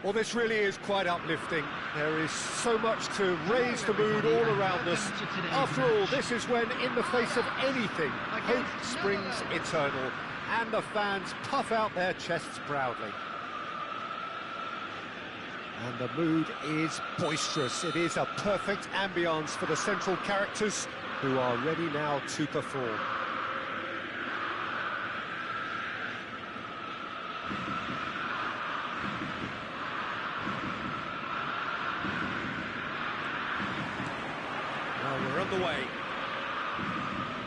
Well, this really is quite uplifting. There is so much to raise the mood all around us. After all, this is when, in the face of anything, hope springs eternal, and the fans puff out their chests proudly. And the mood is boisterous. It is a perfect ambience for the central characters, who are ready now to perform. We're on the way.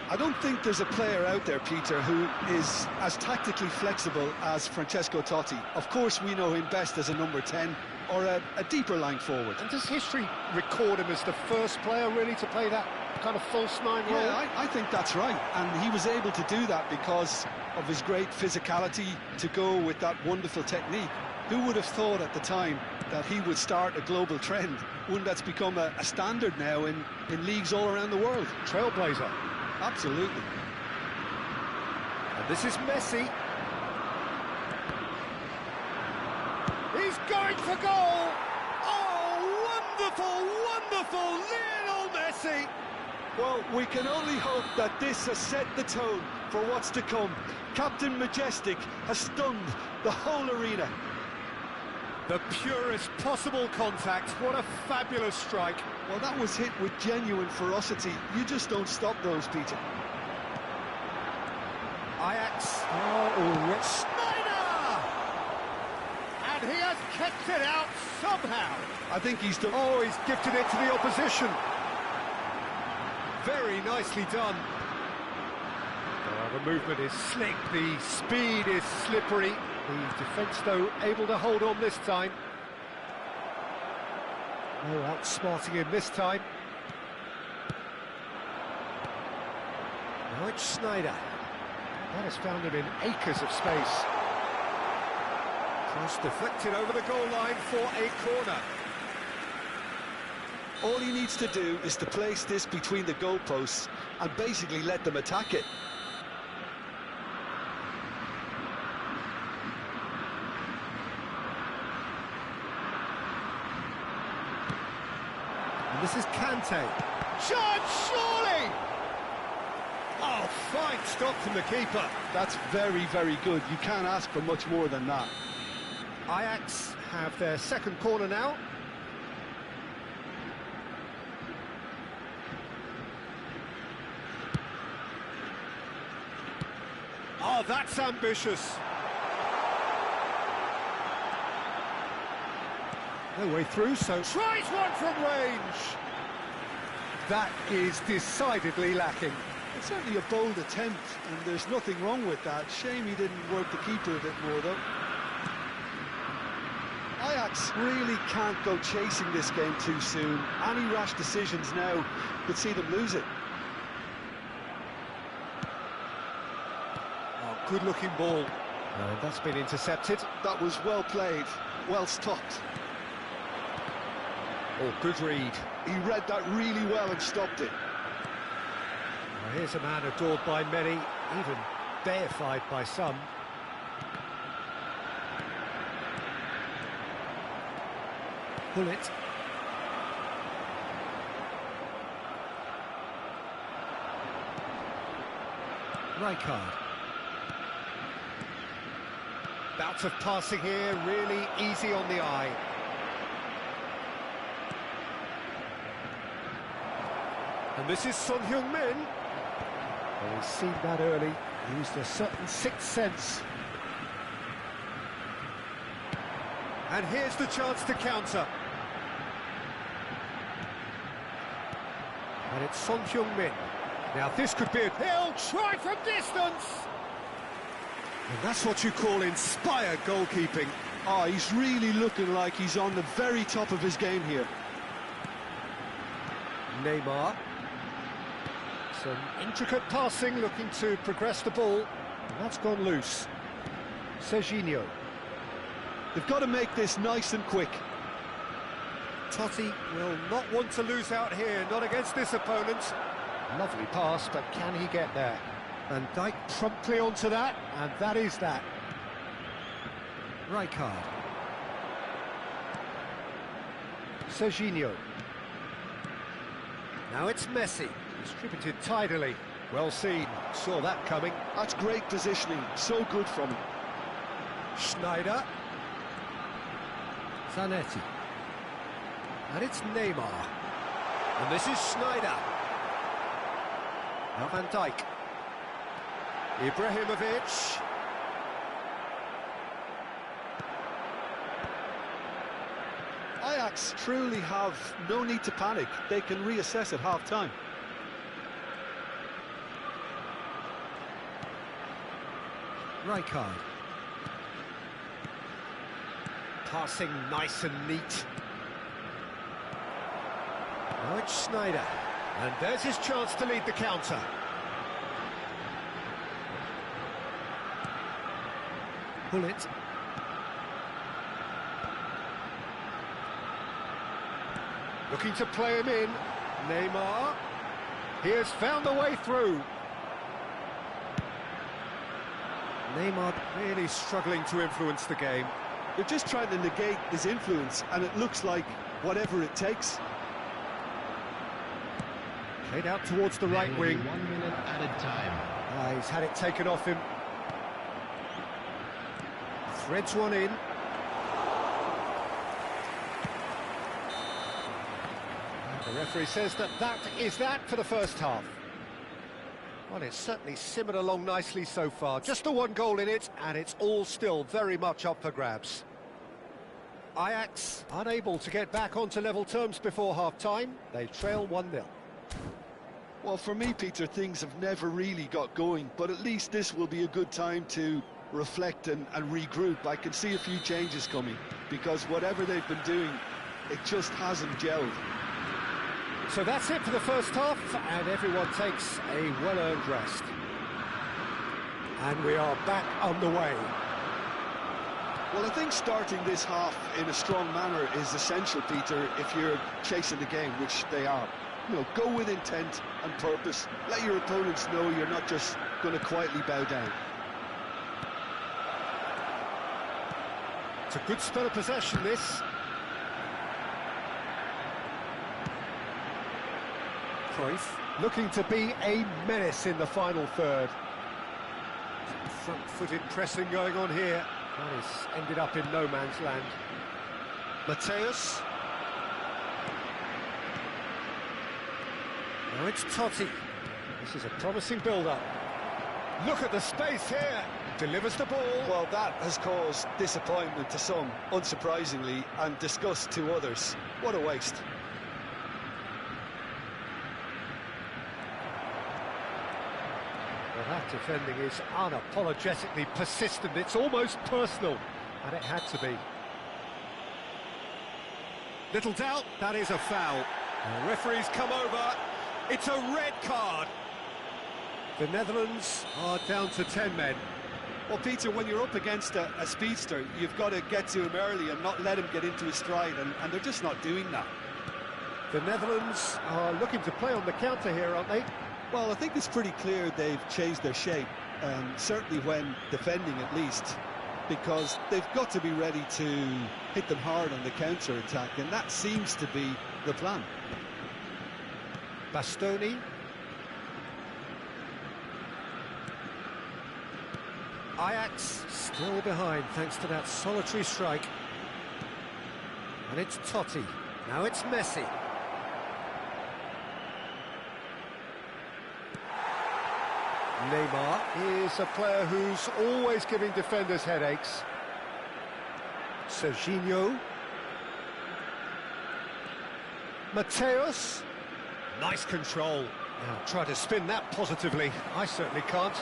I don't think there's a player out there, Peter, who is as tactically flexible as Francesco Totti. Of course, we know him best as a number 10 or a deeper line forward. And does history record him as the first player really to play that kind of false nine role? Yeah, I think that's right. And he was able to do that because of his great physicality to go with that wonderful technique. Who would have thought at the time that he would start a global trend, one that's become a standard now in leagues all around the world? Trailblazer. Absolutely. And this is Messi. He's going for goal! Oh, wonderful, wonderful Lionel Messi! Well, we can only hope that this has set the tone for what's to come. Captain Majestic has stunned the whole arena. The purest possible contact. What a fabulous strike. Well, that was hit with genuine ferocity. You just don't stop those, Peter. Ajax. Oh, Snyder! And he has kept it out somehow. I think he's done... Oh, he's gifted it to the opposition. Very nicely done. Oh, the movement is slick, the speed is slippery. The defence, though, able to hold on this time. No outsmarting him this time. Now it's Snyder. That has found him in acres of space. Cross deflected over the goal line for a corner. All he needs to do is to place this between the goalposts and basically let them attack it. And this is Kante. Chance, surely! Oh, fine stop from the keeper. That's very, very good. You can't ask for much more than that. Ajax have their second corner now. Oh, that's ambitious. No way through, so tries one from range. That is decidedly lacking. It's certainly a bold attempt, and there's nothing wrong with that. Shame he didn't work the keeper a bit more, though. Ajax really can't go chasing this game too soon. Any rash decisions now could see them lose it. Oh, good-looking ball. That's been intercepted. That was well played, well stopped. Oh, good read. He read that really well and stopped it. Well, here's a man adored by many, even deified by some. Pull it. Rijkaard. Bouts of passing here, really easy on the eye. And this is Son Heung-min. Well, he's seen that early, used a certain sixth sense. And here's the chance to counter. And it's Son Heung-min. Now this could be a... He'll try from distance! And that's what you call inspired goalkeeping. Oh, he's really looking like he's on the very top of his game here. Neymar. Some intricate passing, looking to progress the ball. And that's gone loose. Serginho. They've got to make this nice and quick. Totti will not want to lose out here, not against this opponent. Lovely pass, but can he get there? Van Dijk promptly onto that, and that is that. Rijkaard. Serginho. Now it's Messi, distributed tidily. Well seen, saw that coming. That's great positioning, so good from him. Schneider. Zanetti. And it's Neymar. And this is Schneider. Now Van Dijk. Ibrahimovic. Ajax truly have no need to panic. They can reassess at half-time. Rijkaard. Passing nice and neat. Now it's Schneider. And there's his chance to lead the counter. Bullet. Looking to play him in. Neymar. He has found a way through. Neymar really struggling to influence the game. They're just trying to negate his influence, and it looks like whatever it takes. Played out towards the right wing. 1 minute added time. He's had it taken off him. Threads one in. The referee says that is that for the first half. Well, it's certainly simmered along nicely so far. Just the one goal in it, and it's all still very much up for grabs. Ajax unable to get back onto level terms before half-time. They trail 1-0. Well, for me, Peter, things have never really got going, but at least this will be a good time to reflect and regroup. I can see a few changes coming, because whatever they've been doing, it just hasn't gelled. So that's it for the first half, and everyone takes a well-earned rest. And we are back underway. Well, I think starting this half in a strong manner is essential, Peter, if you're chasing the game, which they are. You know, go with intent and purpose. Let your opponents know you're not just going to quietly bow down. It's a good spell of possession, this. Cruyff looking to be a menace in the final third. Some front-footed pressing going on here. Well, he's ended up in no man's land. Mateus. Now it's Totti. This is a promising build-up. Look at the space here. Delivers the ball. Well, that has caused disappointment to some, unsurprisingly, and disgust to others. What a waste. Well, that defending is unapologetically persistent. It's almost personal, and it had to be. Little doubt, that is a foul. The referee's come over. It's a red card. The Netherlands are down to 10 men. Well, Peter, when you're up against a speedster, you've got to get to him early and not let him get into his stride, and they're just not doing that. The Netherlands are looking to play on the counter here, aren't they? Well, I think it's pretty clear they've changed their shape, certainly when defending at least, because they've got to be ready to hit them hard on the counter-attack, and that seems to be the plan. Bastoni. Ajax still behind thanks to that solitary strike. And it's Totti. Now it's Messi. Neymar is a player who's always giving defenders headaches. Serginho. Mateus. Nice control. Now try to spin that positively. I certainly can't.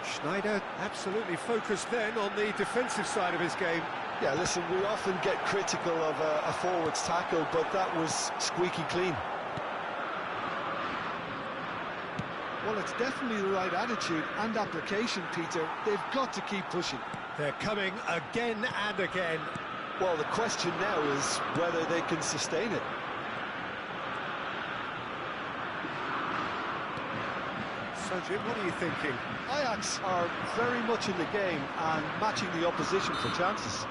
Schneider absolutely focused then on the defensive side of his game. Yeah, listen, we often get critical of a forward's tackle, but that was squeaky clean. Well, it's definitely the right attitude and application, Peter. They've got to keep pushing. They're coming again and again. Well, the question now is whether they can sustain it. So, Jim, what are you thinking? Ajax are very much in the game and matching the opposition for chances.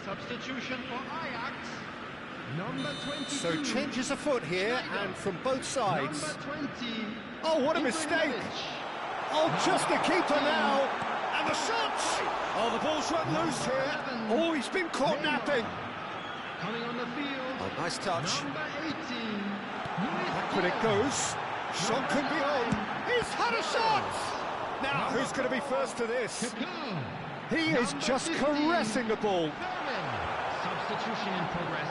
Substitution for Ajax. Number 22. So changes afoot here, and from both sides. Number 20. Oh, what a mistake! Oh, just the keeper now, and the shots! Oh, the ball's run loose here. Oh, he's been caught napping. Coming on the field. Oh, nice touch. Number 18. Back when it goes. Shot could be on. He's had a shot! Now, who's going to be first to this? He is just caressing the ball. Substitution in progress.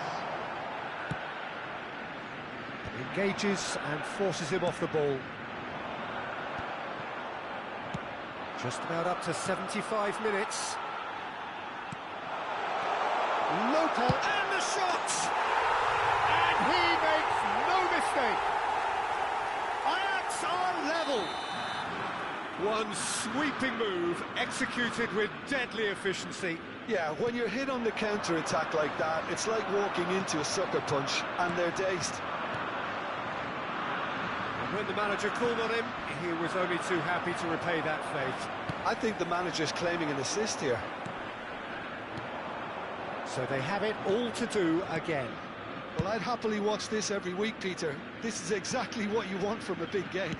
Engages and forces him off the ball. Just about up to 75 minutes. Lopez, and the shot! And he makes no mistake. Ajax are level. One sweeping move, executed with deadly efficiency. Yeah, when you're hit on the counter-attack like that, it's like walking into a sucker punch, and they're dazed. And when the manager called on him, he was only too happy to repay that fate. I think the manager's claiming an assist here. So they have it all to do again. Well, I'd happily watch this every week, Peter. This is exactly what you want from a big game.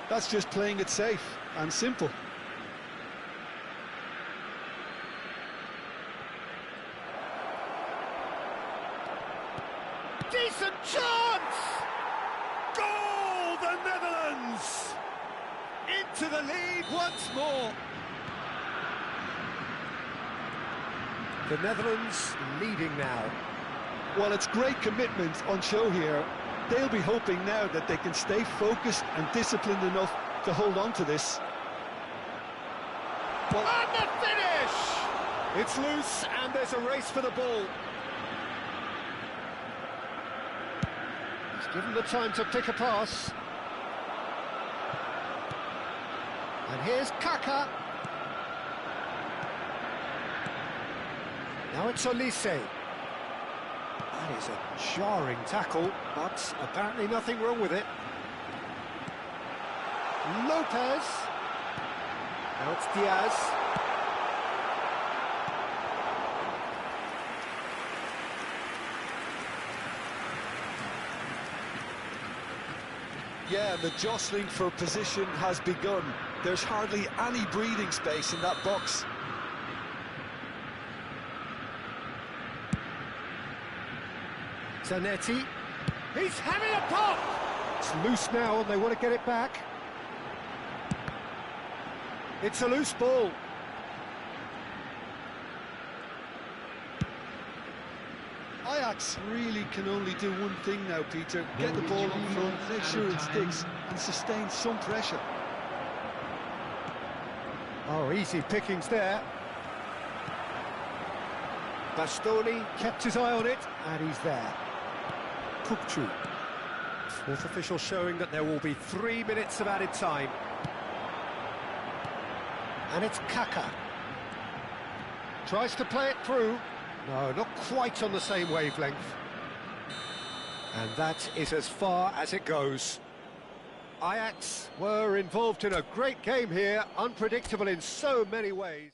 That's just playing it safe and simple. Decent chance! Goal, the Netherlands! Into the lead once more. The Netherlands leading now. Well, it's great commitment on show here. They'll be hoping now that they can stay focused and disciplined enough to hold on to this. Well, and the finish! It's loose and there's a race for the ball. He's given the time to pick a pass. And here's Kaka. Now it's Olise. That is a jarring tackle, but apparently nothing wrong with it. Lopez. Now it's Diaz. Yeah, the jostling for position has begun. There's hardly any breathing space in that box. Zanetti. He's having a pop! It's loose now and they want to get it back. It's a loose ball. Ajax really can only do one thing now, Peter. Get the ball up front, make sure it sticks, and sustain some pressure. Oh, easy pickings there. Bastoni kept his eye on it, and he's there. Kukçu. Fourth official showing that there will be 3 minutes of added time. And it's Kaka. Tries to play it through. No, not quite on the same wavelength. And that is as far as it goes. Ajax were involved in a great game here, unpredictable in so many ways.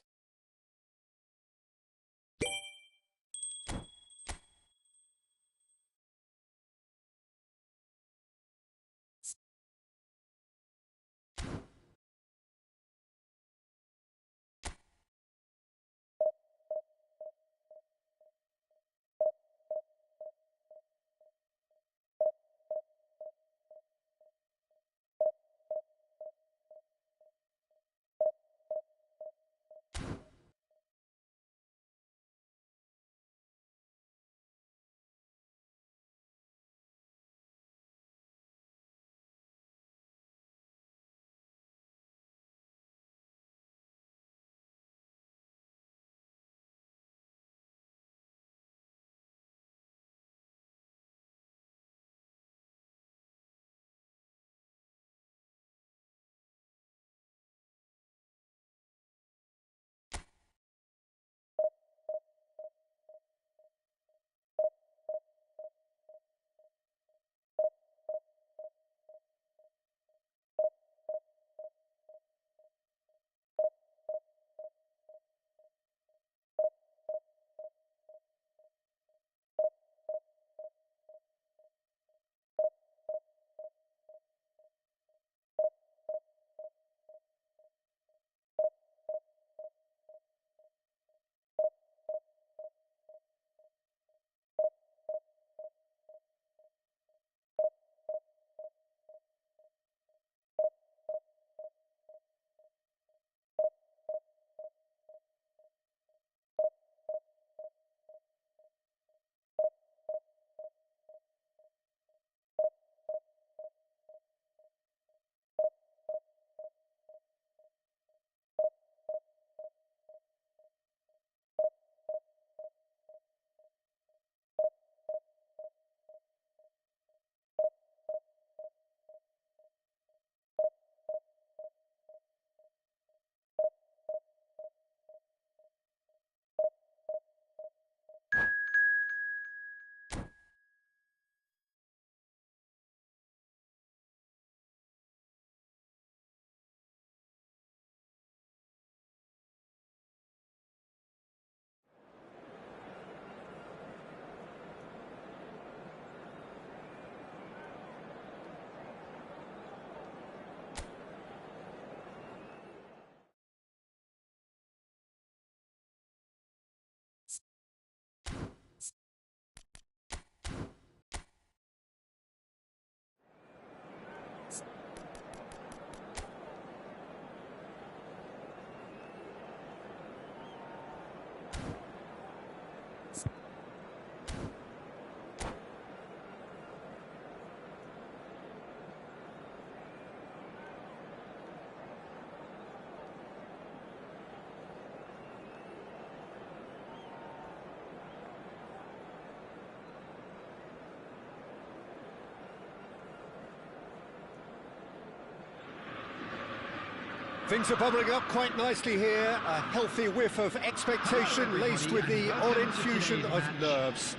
Things are bubbling up quite nicely here. A healthy whiff of expectation laced with the odd infusion of nerves.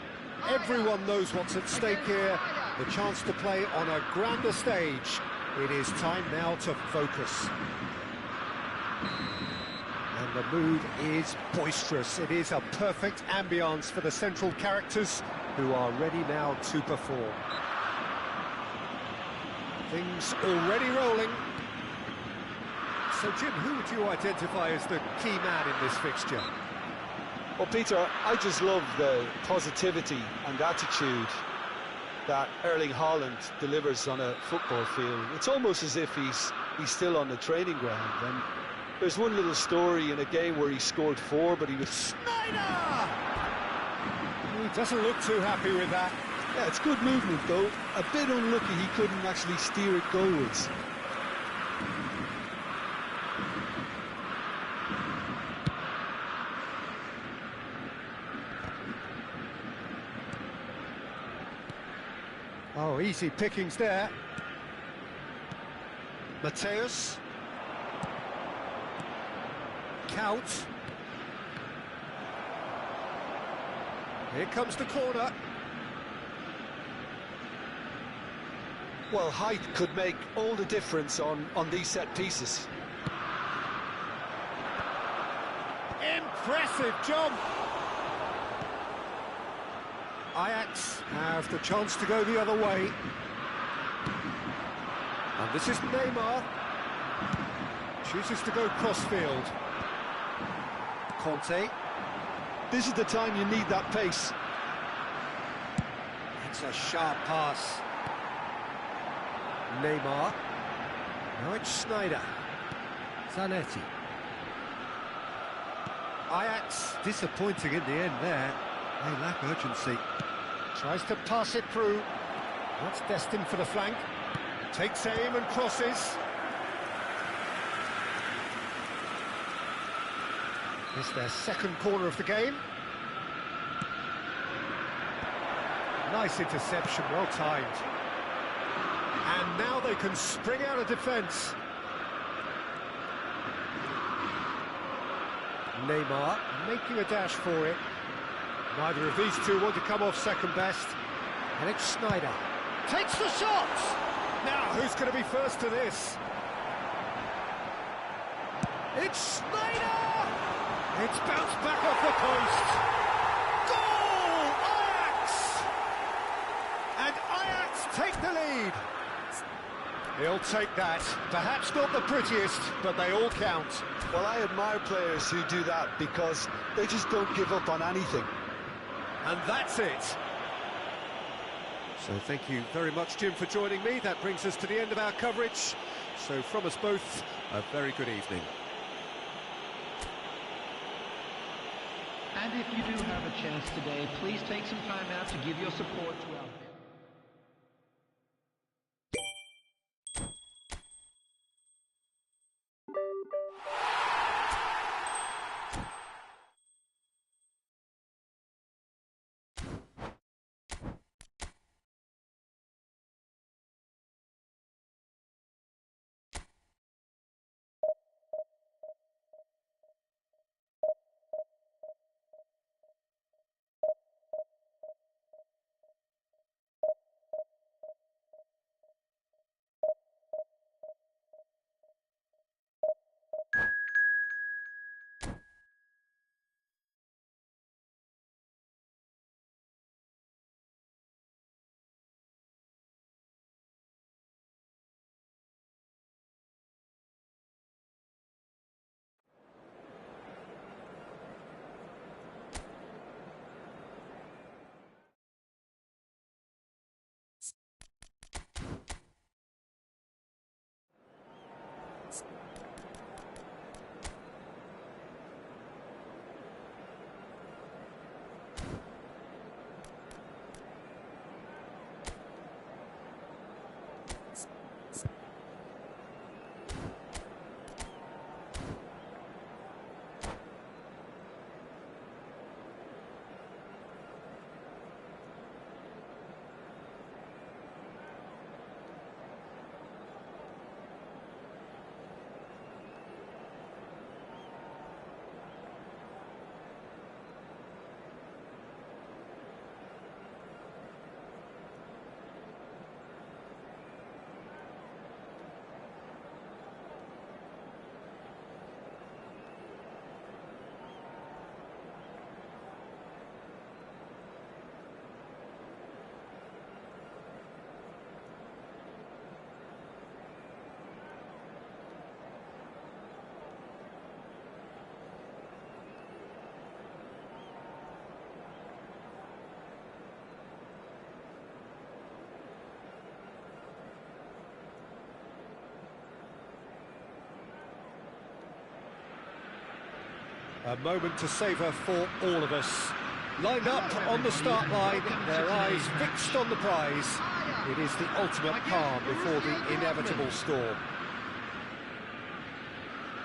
Everyone knows what's at stake here. The chance to play on a grander stage. It is time now to focus. And the mood is boisterous. It is a perfect ambience for the central characters who are ready now to perform. Things already rolling. So, Jim, who would you identify as the key man in this fixture? Well, Peter, I just love the positivity and attitude that Erling Haaland delivers on a football field. It's almost as if he's still on the training ground. And there's one little story in a game where he scored 4, but he was... Snyder! He doesn't look too happy with that. Yeah, it's good movement, though. A bit unlucky he couldn't actually steer it goalwards. Oh, easy pickings there. Mateus. Count. Here comes the corner. Well, height could make all the difference on these set pieces. Impressive jump! Ajax have the chance to go the other way. And this is Neymar. Chooses to go crossfield. Conte. This is the time you need that pace. It's a sharp pass. Neymar. Now it's Snyder. Zanetti. Ajax disappointing in the end there. They lack urgency. Tries to pass it through. That's destined for the flank. Takes aim and crosses. It's their second corner of the game. Nice interception, well timed. And now they can spring out of defence. Neymar making a dash for it. Neither of these two want to come off second best. And it's Snyder. Takes the shot! Now, who's going to be first to this? It's Snyder! It's bounced back off the post. Goal! Ajax! And Ajax take the lead. He'll take that. Perhaps not the prettiest, but they all count. Well, I admire players who do that because they just don't give up on anything. And that's it. So thank you very much, Jim, for joining me. That brings us to the end of our coverage. So from us both, a very good evening. And if you do have a chance today, please take some time out to give your support to our A moment to savour for all of us. Lined up on the start line, their eyes fixed on the prize. It is the ultimate calm before the inevitable storm.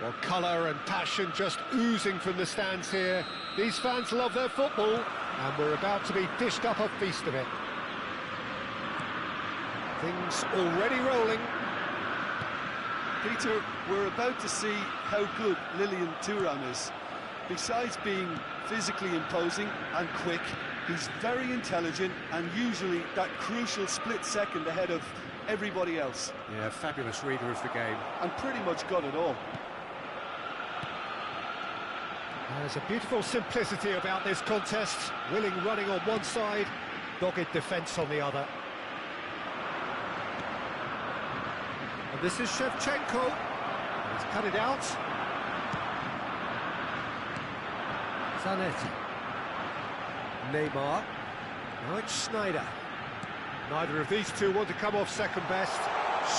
Well, colour and passion just oozing from the stands here. These fans love their football, and we're about to be dished up a feast of it. Things already rolling. Peter, we're about to see how good Lilian Thuram is. Besides being physically imposing and quick, he's very intelligent and usually that crucial split second ahead of everybody else. Yeah, fabulous reader of the game. And pretty much got it all. There's a beautiful simplicity about this contest. Willing running on one side, dogged defence on the other. And this is Shevchenko. He's cut it out. Zanetti. Neymar. Now it's Schneider. Neither of these two want to come off second best.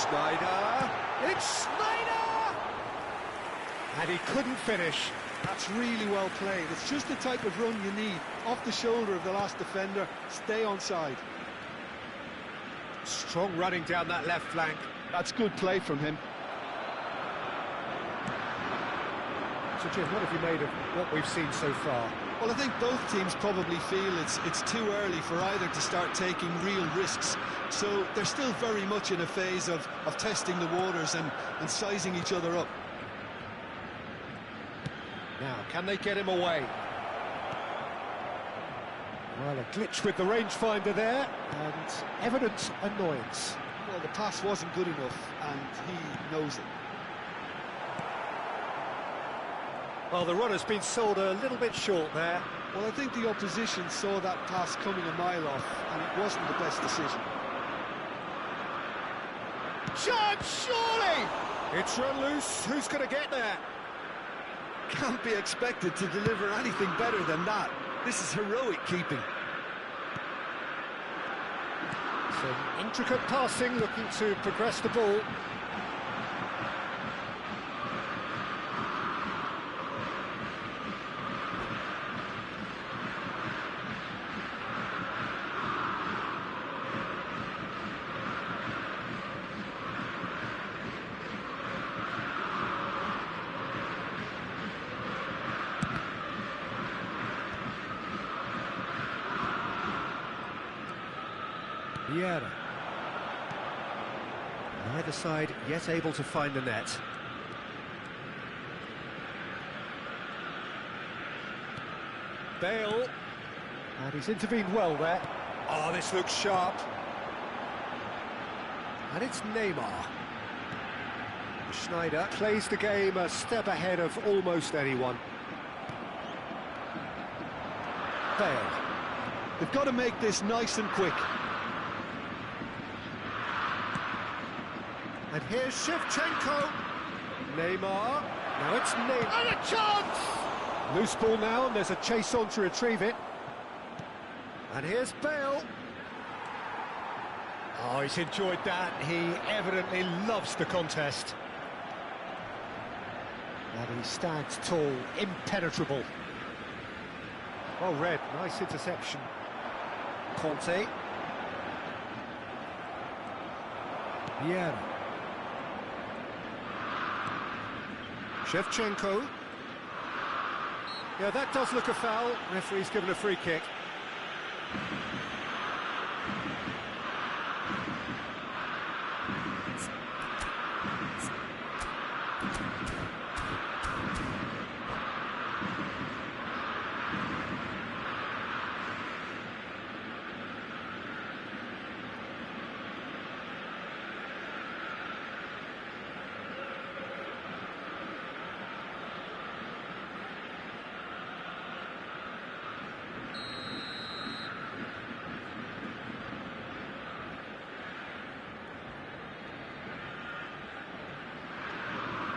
Schneider. It's Schneider! And he couldn't finish. That's really well played. It's just the type of run you need. Off the shoulder of the last defender, stay onside. Strong running down that left flank. That's good play from him. So Jim, what have you made of what we've seen so far? Well, I think both teams probably feel it's too early for either to start taking real risks. So they're still very much in a phase of testing the waters and sizing each other up. Now, can they get him away? Well, a glitch with the rangefinder there, and evident annoyance. Well, the pass wasn't good enough, and he knows it. Well, the runner's been sold a little bit short there. Well, I think the opposition saw that pass coming a mile off, and it wasn't the best decision. Chance, surely! It's run loose. Who's going to get there? Can't be expected to deliver anything better than that. This is heroic keeping. Some intricate passing, looking to progress the ball. Vieira. Neither side yet able to find the net. Bale. And he's intervened well there. Oh, this looks sharp. And it's Neymar. Schneider plays the game a step ahead of almost anyone. Bale. They've got to make this nice and quick. And here's Shevchenko. Neymar. Now it's Neymar. And a chance! Loose ball now, and there's a chase on to retrieve it. And here's Bale. Oh, he's enjoyed that. He evidently loves the contest. And he stands tall, impenetrable. Well read, nice interception. Conte. Vieira. Shevchenko. Yeah, that does look a foul. Referee's given a free kick.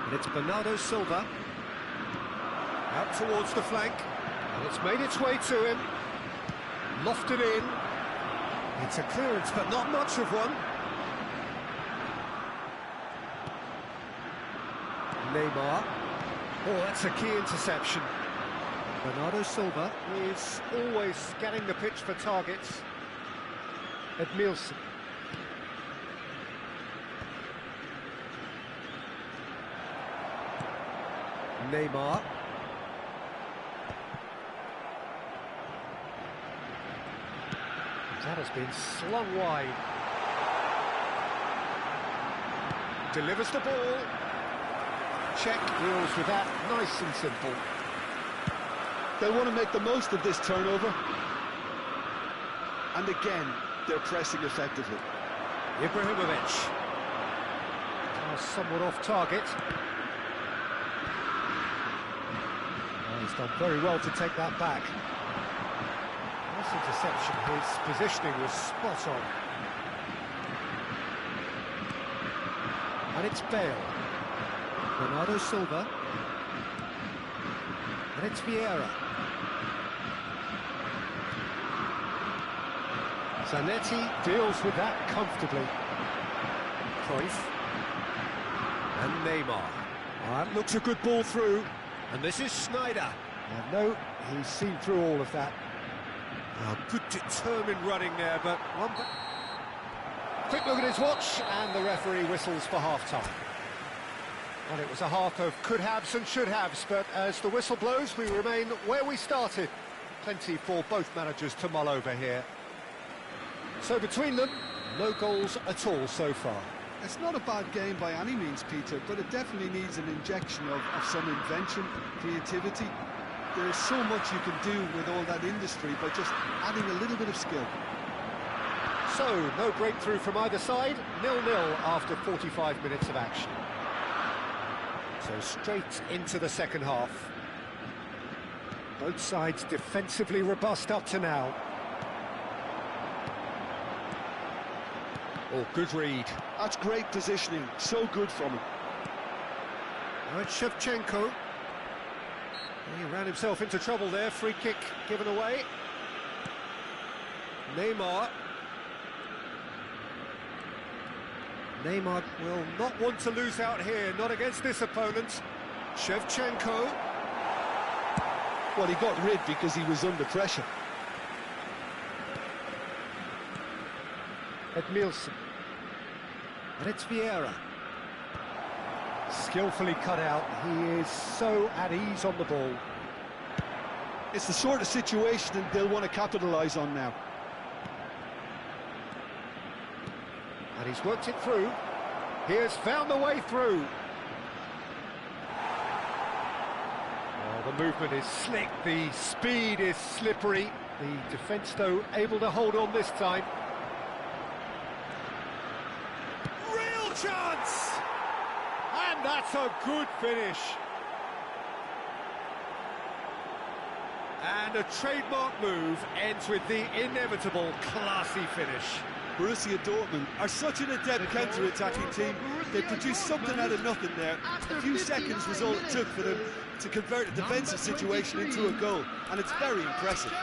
And it's Bernardo Silva. Out towards the flank. And it's made its way to him. Lofted in. It's a clearance, but not much of one. Neymar. Oh, that's a key interception. Bernardo Silva is always scanning the pitch for targets. Edmilson. Neymar. That has been slung wide. Delivers the ball. Check deals with that, nice and simple. They'll want to make the most of this turnover. And again, they're pressing effectively. Ibrahimovic. Somewhat off target. He's done very well to take that back. Nice interception, his positioning was spot on. And it's Bale. Bernardo Silva. And it's Vieira. Zanetti deals with that comfortably. Cruyff. And Neymar. That looks a good ball through. And this is Schneider. And no, he's seen through all of that. Good determined running there, but one... Quick look at his watch, and the referee whistles for half-time. Well, it was a half of could-haves and should-haves, but as the whistle blows, we remain where we started. Plenty for both managers to mull over here. So between them, no goals at all so far. It's not a bad game by any means, Peter, but it definitely needs an injection of some invention, creativity. There's so much you can do with all that industry by just adding a little bit of skill. So, no breakthrough from either side, 0-0 after 45 minutes of action. So straight into the second half. Both sides defensively robust up to now. Oh, good read. That's great positioning, so good from him. Now it's Shevchenko. He ran himself into trouble there, free kick given away. Neymar. Neymar will not want to lose out here, not against this opponent. Shevchenko. Well, he got rid because he was under pressure. Edmilson. And it's Vieira. Skillfully cut out. He is so at ease on the ball. It's the sort of situation that they'll want to capitalise on now. And he's worked it through. He has found the way through. Oh, the movement is slick. The speed is slippery. The defence, though, able to hold on this time. Real chance! And that's a good finish. And a trademark move ends with the inevitable classy finish. Borussia Dortmund are such an adept counter-attacking team. They produced something out of nothing there. A few seconds was all it took for them to convert a defensive situation into a goal, and it's very impressive.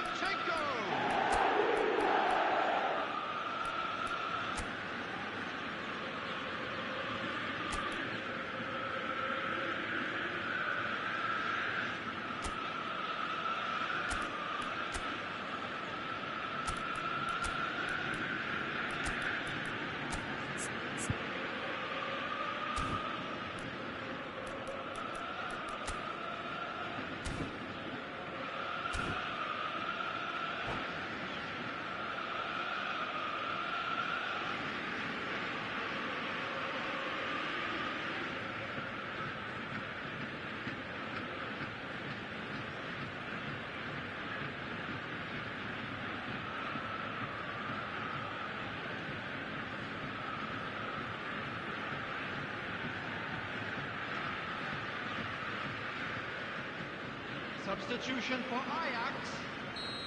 Substitution for Ajax,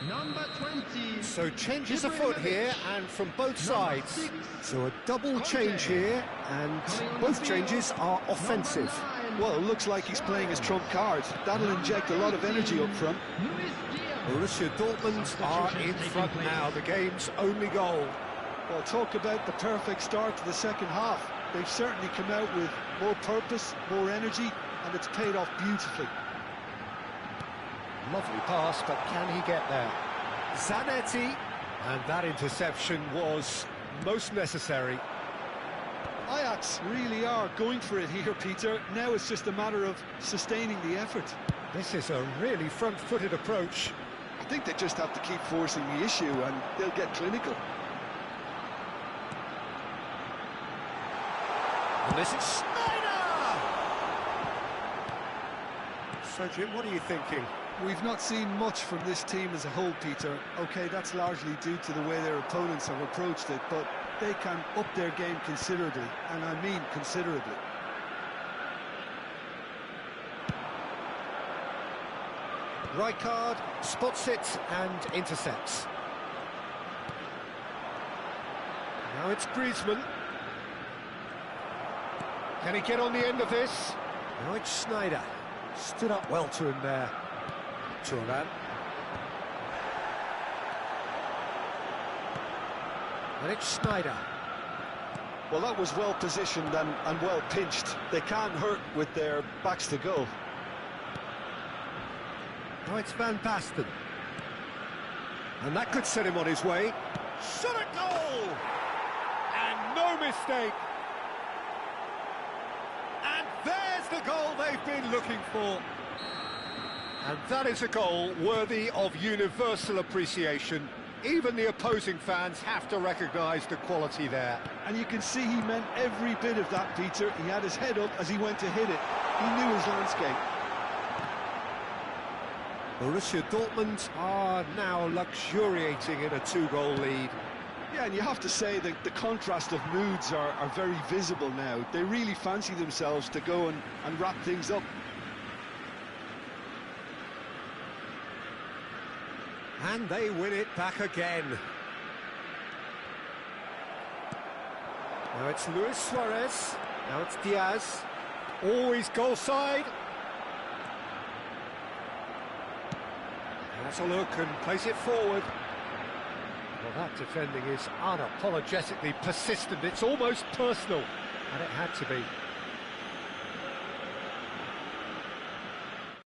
number 20. So changes afoot here, and from both sides. So a double change here, and both changes are offensive. Well, it looks like he's playing his trump card. That'll inject a lot of energy up front. Borussia Dortmund are in front now, the game's only goal. Well, talk about the perfect start to the second half. They've certainly come out with more purpose, more energy, and it's paid off beautifully. Lovely pass, but can he get there? Zanetti, and that interception was most necessary. Ajax really are going for it here, Peter. Now it's just a matter of sustaining the effort. This is a really front-footed approach. I think they just have to keep forcing the issue and they'll get clinical. And this is Schneider! So, Jim, what are you thinking? We've not seen much from this team as a whole, Peter. OK, that's largely due to the way their opponents have approached it, but they can up their game considerably, and I mean considerably. Rijkaard spots it and intercepts. Now it's Griezmann. Can he get on the end of this? Now it's Schneider. Stood up well to him there. Turan. And it's Schneider. Well, that was well positioned and well pinched. They can't hurt with their backs to goal. Now it's Van Basten. And that could set him on his way. Shot at goal! And no mistake! And there's the goal they've been looking for. And that is a goal worthy of universal appreciation. Even the opposing fans have to recognise the quality there. And you can see he meant every bit of that, Peter. He had his head up as he went to hit it. He knew his landscape. Borussia Dortmund are now luxuriating in a 2-goal lead. Yeah, and you have to say that the contrast of moods are very visible now. They really fancy themselves to go and wrap things up. And they win it back again. Now it's Luis Suarez. Now it's Diaz. Always goal side. Has a look and plays it forward. Well, that defending is unapologetically persistent. It's almost personal, and it had to be.